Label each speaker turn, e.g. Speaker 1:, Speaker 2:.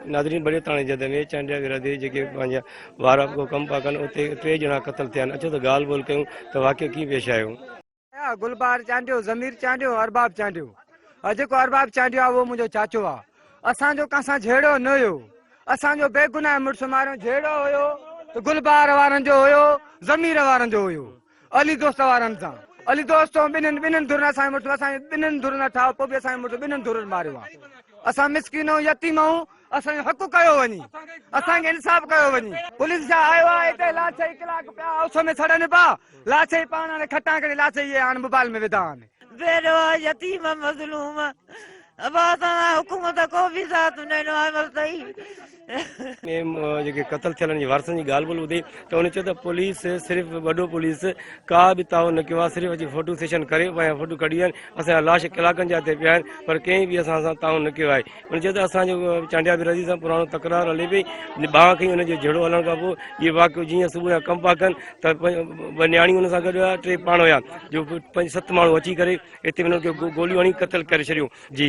Speaker 1: नाज़रीन बड़े थाणे जद में चांडिया बिरादरी जेके पंहिंजा वार को कम पिया कनि उते 3 ॼणा क़तल थिया आहिनि। अचो त ॻाल्हि ॿोल कयूं त वाक़ई कीअं पेश आयो?
Speaker 2: गुलबार चांडियो, ज़मीर चांडियो, अरबाब चांडियो। जेको अरबाब चांडियो आहे उहो मुंहिंजो चाचो आहे। असांजो कंहिंसां झेड़ो न हुयो। असांजो बेगुनाह मुड़ुस मारियो झेड़ो हुयो त गुलबार वारनि जो हुयो, ज़मीर वारनि जो हुयो, अली दोस्त वारनि सां। अली दोस्त ॿिन्हिनि धुरनि असांजे मुड़ुस असांजे ॿिन्हिनि धुरनि ठाहो, पोइ बि असांजे मुड़ुस ॿिन्हिनि धुरनि मारियो आहे। असां मिसकिन ऐं यतीम आहियूं, असांजो हक़ कयो वञे, असांखे इंसाफ़ कयो वञे। पुलिस छा आयो आहे हिते लाचई कलाक पिया उस में सड़नि पिया, लाचई पाण हाणे खटां करे लाचई हाणे मोबाइल में विधा आहिनि।
Speaker 3: बेरो यतीम मज़लूम अब असां हुकूमत को बि साथ न ॾिनो आहे सही।
Speaker 1: जेके क़तल थियलनि जे वारसनि जी ॻाल्हि ॿोल ॿुधी त हुन चयो त पुलिस सिर्फ़ु वॾो पुलिस का बि ताउन न कयो आहे, सिर्फ़ु अची फोटो सेशन करे पंहिंजा फोटो कढी आहिनि। असांजा लाश कलाकनि जा हिते पिया आहिनि पर कंहिं बि असां सां ताउन न कयो आहे। हुन चयो त असांजो चांडिया बिरादरी सां पुराणो तकरार हले पई, बांह खईं हुनजे झेड़ो हलण खां पोइ इहे वाक़ियो जीअं सुबुह जा कम पिया कनि त ॿ न्याणियूं हुन सां गॾु हुआ, 3 पाण हुया जो 5-7 माण्हू अची करे हिते हुननि खे गोलियूं हणी क़तल करे छॾियो। जी